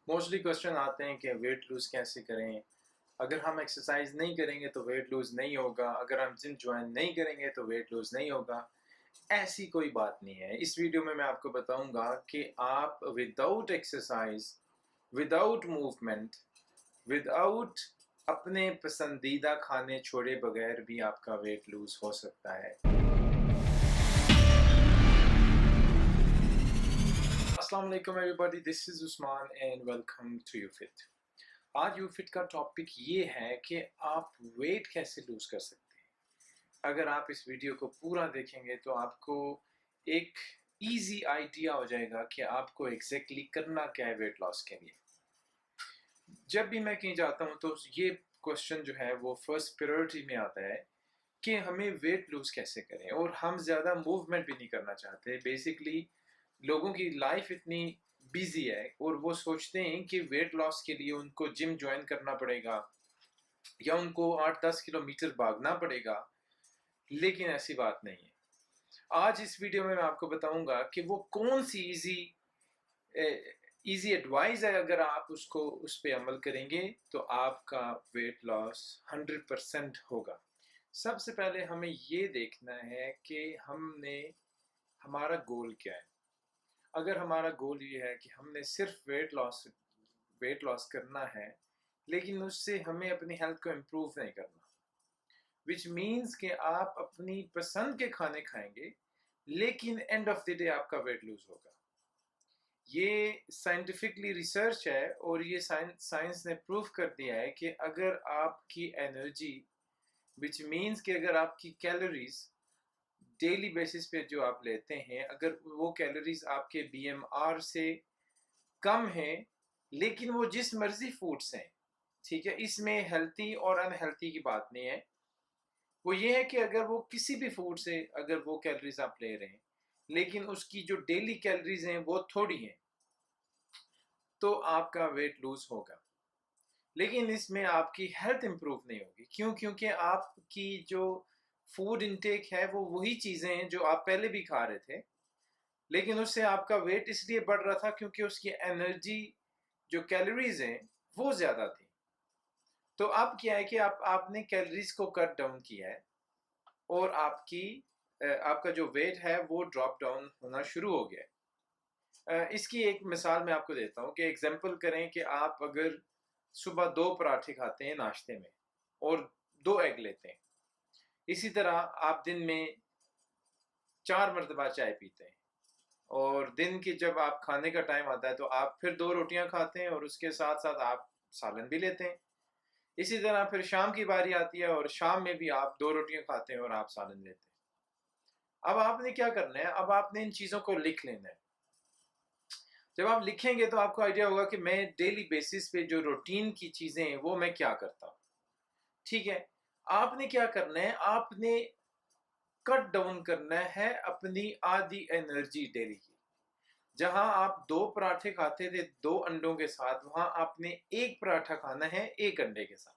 Mostly question آتے ہیں کہ ویٹ لوز کیسے کریں. اگر ہم ایکسرسائز نہیں کریں گے تو ویٹ لوز نہیں ہوگا، اگر ہم جم جوائن نہیں کریں گے تو ویٹ لوز نہیں ہوگا. ایسی کوئی بات نہیں ہے. اس ویڈیو میں آپ کو بتاؤں گا کہ آپ without exercise, without movement, without اپنے پسندیدہ کھانے چھوڑے بغیر بھی آپ کا ویٹ لوز ہو سکتا ہے. السلام علیکم everybody, this is Usman and welcome to you fit. آج یو فٹ کا ٹاپک یہ ہے کہ آپ ویٹ کیسے لوز کر سکتے ہیں. اگر آپ اس ویڈیو کو پورا دیکھیں گے تو آپ کو ایک ایزی آئیڈیا ہو جائے گا کہ آپ کو ایگزیکٹلی کرنا کیا ہے ویٹ لاس کے لیے. جب بھی میں کہیں جاتا ہوں تو یہ کوشچن جو ہے وہ فرسٹ پریورٹی میں آتا ہے کہ ہمیں ویٹ لوز کیسے کریں، اور ہم زیادہ موومنٹ بھی نہیں کرنا چاہتے. بیسکلی لوگوں کی لائف اتنی بیزی ہے اور وہ سوچتے ہیں کہ ویٹ لاس کے لیے ان کو جم جوائن کرنا پڑے گا یا ان کو 8-10 کلومیٹر بھاگنا پڑے گا، لیکن ایسی بات نہیں ہے. آج اس ویڈیو میں آپ کو بتاؤں گا کہ وہ کون سی ایزی ایڈوائز ہے. اگر آپ اس پہ عمل کریں گے تو آپ کا ویٹ لاس 100% ہوگا. سب سے پہلے ہمیں یہ دیکھنا ہے کہ ہمارا گول کیا ہے. اگر ہمارا گول یہ ہے کہ ہم نے صرف ویٹ لاس کرنا ہے لیکن اس سے ہمیں اپنی ہیلتھ کو امپروو نہیں کرنا، وچ مینز کہ آپ اپنی پسند کے کھانے کھائیں گے لیکن اینڈ آف دی ڈے آپ کا ویٹ لوز ہوگا. یہ سائنٹیفکلی ریسرچ ہے اور یہ سائنس نے پروف کر دیا ہے کہ اگر آپ کی انرجی، وچ مینز کہ اگر آپ کی کیلوریز ڈیلی بیسس پہ جو آپ لیتے ہیں، اگر وہ کیلوریز آپ کے بی ایم آر سے کم ہیں لیکن وہ جس مرضی فوڈس ہیں، ٹھیک ہے، اس میں ہیلتھی اور ان ہیلتھی کی بات نہیں ہے. وہ یہ ہے کہ اگر وہ کسی بھی فوڈ سے اگر وہ کیلوریز آپ لے رہے ہیں لیکن اس کی جو ڈیلی کیلوریز ہیں وہ تھوڑی ہیں تو آپ کا ویٹ لوز ہوگا. لیکن اس میں آپ کی ہیلتھ امپروو نہیں ہوگی. کیونکہ آپ کی جو فوڈ انٹیک ہے وہ وہی چیزیں ہیں جو آپ پہلے بھی کھا رہے تھے، لیکن اس سے آپ کا ویٹ اس لیے بڑھ رہا تھا کیونکہ اس کی انرجی جو کیلوریز ہیں وہ زیادہ تھی. تو اب کیا ہے کہ آپ نے کیلوریز کو کٹ ڈاؤن کیا ہے اور آپ کا جو ویٹ ہے وہ ڈراپ ڈاؤن ہونا شروع ہو گیا ہے. اس کی ایک مثال میں آپ کو دیتا ہوں کہ ایگزامپل کریں کہ آپ اگر صبح 2 پراٹھے کھاتے ہیں ناشتے میں اور 2 ایگ لیتے ہیں، اسی طرح آپ دن میں 4 مرتبہ چائے پیتے ہیں، اور دن کی جب آپ کھانے کا ٹائم آتا ہے تو آپ پھر 2 روٹیاں کھاتے ہیں اور اس کے ساتھ ساتھ آپ سالن بھی لیتے ہیں. اسی طرح پھر شام کی باری آتی ہے اور شام میں بھی آپ 2 روٹیاں کھاتے ہیں اور آپ سالن لیتے ہیں. اب آپ نے کیا کرنا ہے؟ اب آپ نے ان چیزوں کو لکھ لینا ہے. جب آپ لکھیں گے تو آپ کو آئیڈیا ہوگا کہ میں ڈیلی بیسس پہ جو روٹین کی چیزیں ہیں وہ میں کیا کرتا ہوں. ٹھیک ہے، آپ نے کیا کرنا ہے؟ آپ نے کٹ ڈاؤن کرنا ہے اپنی آدھی انرجی ڈیلی کی. جہاں آپ 2 پراٹھے کھاتے تھے 2 انڈوں کے ساتھ، وہاں آپ نے 1 پراٹھا کھانا ہے 1 انڈے کے ساتھ.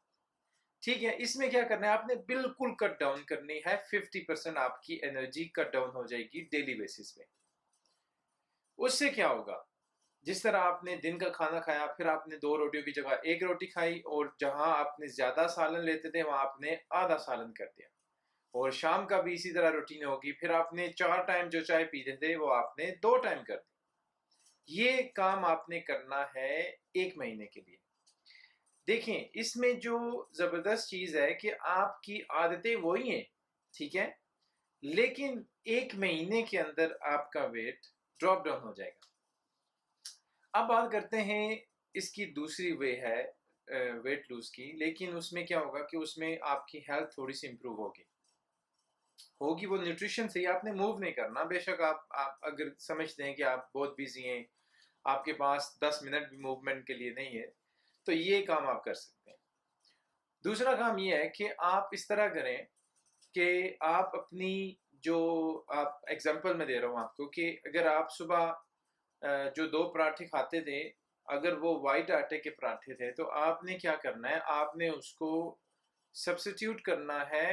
ٹھیک ہے، اس میں کیا کرنا ہے؟ آپ نے بالکل کٹ ڈاؤن کرنی ہے. 50% آپ کی انرجی کٹ ڈاؤن ہو جائے گی ڈیلی بیسس پہ. اس سے کیا ہوگا؟ جس طرح آپ نے دن کا کھانا کھایا، پھر آپ نے 2 روٹیوں کی جگہ 1 روٹی کھائی، اور جہاں آپ نے زیادہ سالن لیتے تھے وہاں آپ نے آدھا سالن کر دیا، اور شام کا بھی اسی طرح روٹین ہوگی. پھر آپ نے 4 ٹائم جو چائے پیتے تھے وہ آپ نے 2 ٹائم کر دی. یہ کام آپ نے کرنا ہے 1 مہینے کے لیے. دیکھیں اس میں جو زبردست چیز ہے کہ آپ کی عادتیں وہی ہیں، ٹھیک ہے، لیکن 1 مہینے کے اندر آپ کا ویٹ ڈراپ ڈاؤن ہو جائے گا. اب بات کرتے ہیں اس کی دوسری وے ہے ویٹ لوز کی، لیکن اس میں کیا ہوگا کہ اس میں آپ کی ہیلتھ تھوڑی سی امپروو ہوگی. وہ نیوٹریشن سے ہی. آپ نے موو نہیں کرنا. بے شک آپ اگر سمجھتے ہیں کہ آپ بہت بیزی ہیں، آپ کے پاس 10 منٹ بھی موومنٹ کے لیے نہیں ہے، تو یہ کام آپ کر سکتے ہیں. دوسرا کام یہ ہے کہ آپ اس طرح کریں کہ آپ اپنی جو آپ ایگزامپل میں دے رہا ہوں آپ کو، کہ اگر آپ صبح جو 2 پراٹھے کھاتے تھے، اگر وہ وائٹ آٹے کے پراٹھے تھے تو آپ نے کیا کرنا ہے؟ آپ نے اس کو سبسٹیوٹ کرنا ہے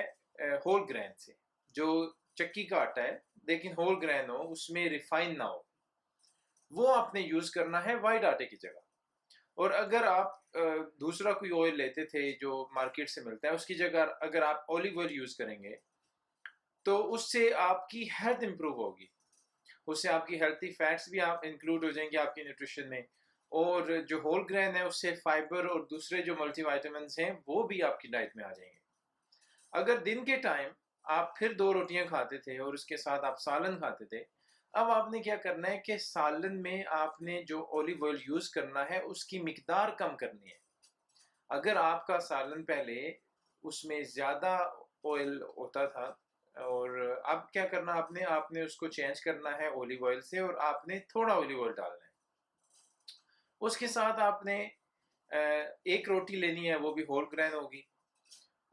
ہول گرین سے. جو چکی کا آٹا ہے لیکن ہول گرین ہو، اس میں ریفائن نہ ہو، وہ آپ نے یوز کرنا ہے وائٹ آٹے کی جگہ. اور اگر آپ دوسرا کوئی آئل لیتے تھے جو مارکیٹ سے ملتا ہے، اس کی جگہ اگر آپ اولیو آئل یوز کریں گے تو اس سے آپ کی ہیلتھ امپروو ہوگی، اس سے آپ کی ہیلتھی فیٹس بھی آپ انکلوڈ ہو جائیں گے آپ کی نیوٹریشن میں، اور جو ہول گرین ہے اس سے فائبر اور دوسرے جو ملٹی وائٹامنس ہیں وہ بھی آپ کی ڈائٹ میں آ جائیں گے۔ اگر دن کے ٹائم آپ پھر 2 روٹیاں کھاتے تھے اور اس کے ساتھ آپ سالن کھاتے تھے، اب آپ نے کیا کرنا ہے کہ سالن میں آپ نے جو اولیو آئل یوز کرنا ہے اس کی مقدار کم کرنی ہے۔ اگر آپ کا سالن پہلے اس میں زیادہ آئل ہوتا تھا، اور اب کیا کرنا آپ نے اس کو چینج کرنا ہے اولیو آئل سے، اور آپ نے تھوڑا اولیو آئل ڈالنا ہے۔ اس کے ساتھ آپ نے ایک روٹی لینی ہے، وہ بھی ہول گرین ہوگی،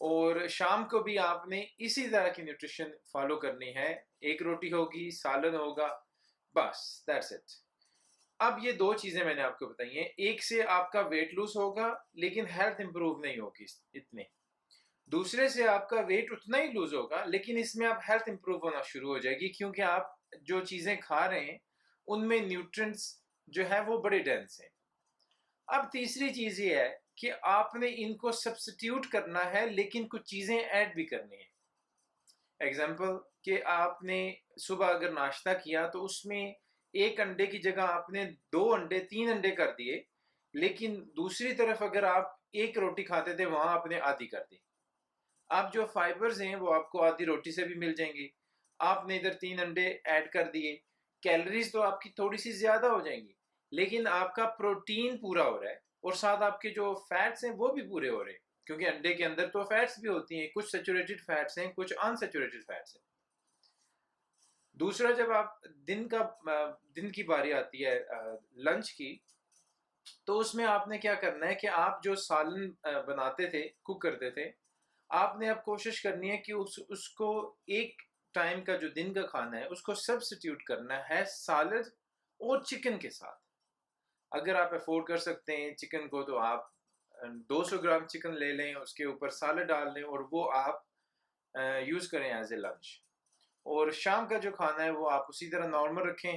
اور شام کو بھی آپ نے اسی طرح کی نیوٹریشن فالو کرنی ہے، ایک روٹی ہوگی، سالن ہوگا، بس دیٹس اٹ۔ اب یہ 2 چیزیں میں نے آپ کو بتائی ہیں، ایک سے آپ کا ویٹ لوز ہوگا لیکن ہیلتھ امپروو نہیں ہوگی اتنے، دوسرے سے آپ کا ویٹ اتنا ہی لوز ہوگا لیکن اس میں آپ ہیلتھ امپروو ہونا شروع ہو جائے گی، کیونکہ آپ جو چیزیں کھا رہے ہیں ان میں نیوٹرینٹس جو ہے وہ بڑے ڈینس ہیں۔ اب تیسری چیز یہ ہے کہ آپ نے ان کو سبسٹیوٹ کرنا ہے لیکن کچھ چیزیں ایڈ بھی کرنی ہیں۔ ایگزامپل کہ آپ نے صبح اگر ناشتہ کیا تو اس میں ایک انڈے کی جگہ آپ نے 2 انڈے 3 انڈے کر دیے، لیکن دوسری طرف اگر آپ ایک روٹی کھاتے تھے وہاں آپ نے آدھی کر دی۔ آپ جو فائبرز ہیں وہ آپ کو آدھی روٹی سے بھی مل جائیں گی، آپ نے ادھر 3 انڈے ایڈ کر دیے، کیلریز تو آپ کی تھوڑی سی زیادہ ہو جائیں گی لیکن آپ کا پروٹین پورا ہو رہا ہے، اور ساتھ آپ کے جو فیٹس ہیں وہ بھی پورے ہو رہے ہیں، کیونکہ انڈے کے اندر تو فیٹس بھی ہوتی ہیں، کچھ سیچوریٹڈ فیٹس ہیں، کچھ ان سیچوریٹڈ فیٹس ہیں۔ دوسرا، جب آپ دن کی باری آتی ہے لنچ کی، تو اس میں آپ نے کیا کرنا ہے کہ آپ جو سالن بناتے تھے، کوک کرتے تھے، آپ نے اب کوشش کرنی ہے کہ اس کو ایک ٹائم کا جو دن کا کھانا ہے اس کو سبسٹیوٹ کرنا ہے سالڈ اور چکن کے ساتھ۔ اگر آپ افورڈ کر سکتے ہیں چکن کو تو آپ 200 گرام چکن لے لیں، اس کے اوپر سالڈ ڈال لیں اور وہ آپ یوز کریں ایز اے لنچ، اور شام کا جو کھانا ہے وہ آپ اسی طرح نارمل رکھیں،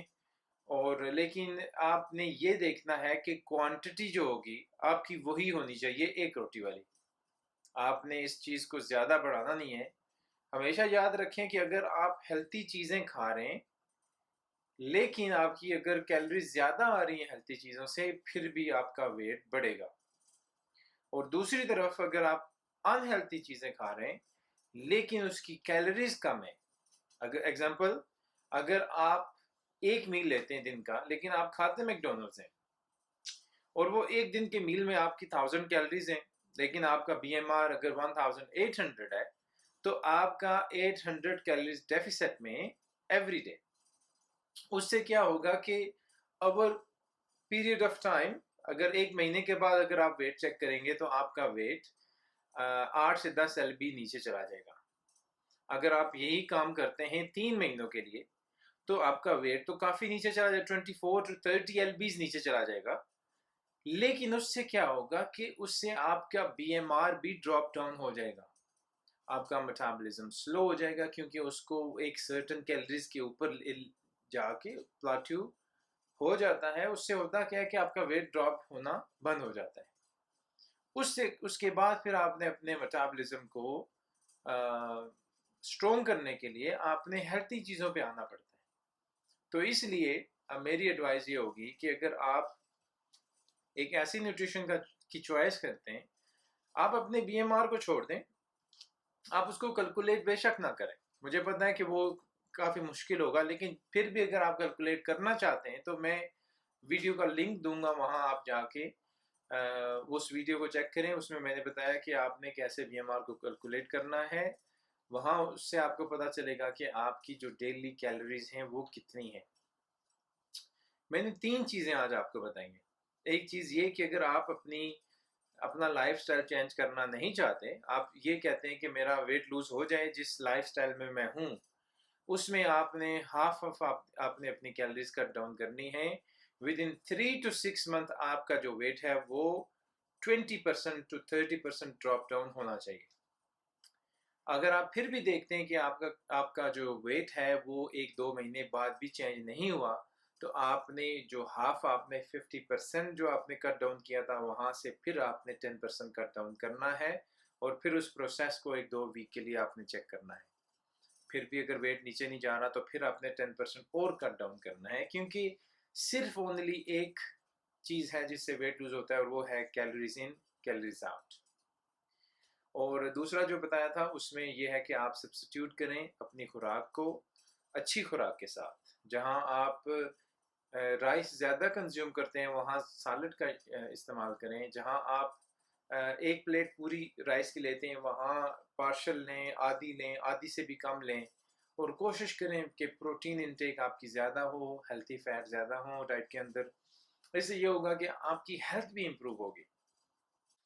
اور لیکن آپ نے یہ دیکھنا ہے کہ کوانٹٹی جو ہوگی آپ کی وہی ہونی چاہیے، ایک روٹی والی۔ آپ نے اس چیز کو زیادہ بڑھانا نہیں ہے۔ ہمیشہ یاد رکھیں کہ اگر آپ ہیلتھی چیزیں کھا رہے ہیں لیکن آپ کی اگر کیلریز زیادہ آ رہی ہیں ہیلتھی چیزوں سے، پھر بھی آپ کا ویٹ بڑھے گا۔ اور دوسری طرف اگر آپ ان ہیلتھی چیزیں کھا رہے ہیں لیکن اس کی کیلریز کم ہے، اگر ایگزامپل اگر آپ ایک میل لیتے ہیں دن کا لیکن آپ کھاتے میک ڈونلڈز ہیں، اور وہ ایک دن کے میل میں آپ کی 1000 کیلریز ہیں لیکن آپ کا بی ایم آر اگر 1800 ہے، تو آپ کا 800 کیلریز ڈیفیسٹ میں ایوری ڈے۔ اس سے کیا ہوگا کہ اوور پیریڈ آف ٹائم، اگر ایک مہینے کے بعد اگر آپ ویٹ چیک کریں گے تو آپ کا ویٹ 8 سے 10 LB نیچے چلا جائے گا۔ اگر آپ یہی کام کرتے ہیں 3 مہینوں کے لیے تو آپ کا ویٹ تو کافی نیچے چلا جائے گا، 24 to 30 LBs نیچے چلا جائے گا، لیکن اس سے کیا ہوگا کہ اس سے آپ کا بی ایم آر بھی ڈراپ ڈاؤن ہو جائے گا، آپ کا میٹابولزم سلو ہو جائے گا، کیونکہ اس کو ایک سرٹن کیلریز کے اوپر جا کے پلاٹیو ہو جاتا ہے۔ اس سے ہوتا کیا ہے کہ آپ کا ویٹ ڈراپ ہونا بند ہو جاتا ہے۔ اس کے بعد پھر آپ نے اپنے میٹابولزم کو اسٹرونگ کرنے کے لیے آپ نے ہیلتھی چیزوں پہ آنا پڑتا ہے۔ تو اس لیے میری ایڈوائز یہ ہوگی کہ اگر آپ ایک ایسی نیوٹریشن کی چوائس کرتے ہیں، آپ اپنے بی ایم آر کو چھوڑ دیں، آپ اس کو کیلکولیٹ بے شک نہ کریں، مجھے پتہ ہے کہ وہ کافی مشکل ہوگا، لیکن پھر بھی اگر آپ کیلکولیٹ کرنا چاہتے ہیں تو میں ویڈیو کا لنک دوں گا، وہاں آپ جا کے اس ویڈیو کو چیک کریں، اس میں میں نے بتایا کہ آپ نے کیسے بی ایم آر کو کیلکولیٹ کرنا ہے، وہاں اس سے آپ کو پتہ چلے گا کہ آپ کی جو ڈیلی کیلوریز ہیں وہ کتنی ہیں۔ میں نے 3 چیزیں آج آپ کو بتائیں گے۔ ایک چیز یہ کہ اگر آپ اپنا لائف سٹائل چینج کرنا نہیں چاہتے، آپ یہ کہتے ہیں کہ میرا ویٹ لوز ہو جائے جس لائف سٹائل میں ہوں، اس میں آپ نے ہاف آف آپ نے اپنی کیلریز کٹ ڈاؤن کرنی ہے۔ ود ان 3 to 6 month آپ کا جو ویٹ ہے وہ 20% to 30% ڈراپ ڈاؤن ہونا چاہیے۔ اگر آپ پھر بھی دیکھتے ہیں کہ آپ کا جو ویٹ ہے وہ 1-2 مہینے بعد بھی چینج نہیں ہوا، تو آپ نے جو ہاف آپ نے 50% جو آپ نے کٹ ڈاؤن کیا تھا وہاں سے پھر آپ نے 10% کٹ ڈاؤن کرنا ہے، اور پھر اس پروسیس کو 1-2 ویک کے لیے آپ نے چیک کرنا ہے. پھر بھی اگر ویٹ نیچے نہیں جا رہا تو پھر آپ نے 10% اور کٹ ڈاؤن کرنا ہے، کیونکہ صرف اونلی ایک چیز ہے جس سے ویٹ لوز ہوتا ہے، اور وہ ہے کیلوریز ان کیلوریز آؤٹ. اور دوسرا جو بتایا تھا اس میں یہ ہے کہ آپ سبسٹیوٹ کریں اپنی خوراک کو اچھی خوراک کے ساتھ. جہاں آپ رائس زیادہ کنزیوم کرتے ہیں وہاں سالڈ کا استعمال کریں. جہاں آپ ایک پلیٹ پوری رائس کی لیتے ہیں وہاں پارشل لیں، آدھی لیں، آدھی سے بھی کم لیں، اور کوشش کریں کہ پروٹین انٹیک آپ کی زیادہ ہو، ہیلتھی فیٹ زیادہ ہوں ڈائٹ کے اندر. اس سے یہ ہوگا کہ آپ کی ہیلتھ بھی امپروو ہوگی.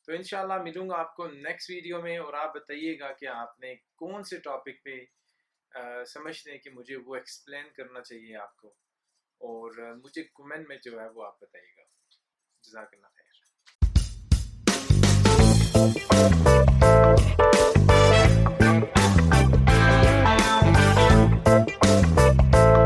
تو انشاءاللہ ملوں گا آپ کو نیکسٹ ویڈیو میں، اور آپ بتائیے گا کہ آپ نے کون سے ٹاپک پہ سمجھتے ہیں کہ مجھے وہ ایکسپلین کرنا چاہیے آپ کو، اور مجھے کمنٹ میں جو ہے وہ آپ بتائیے گا. جزاک اللہ.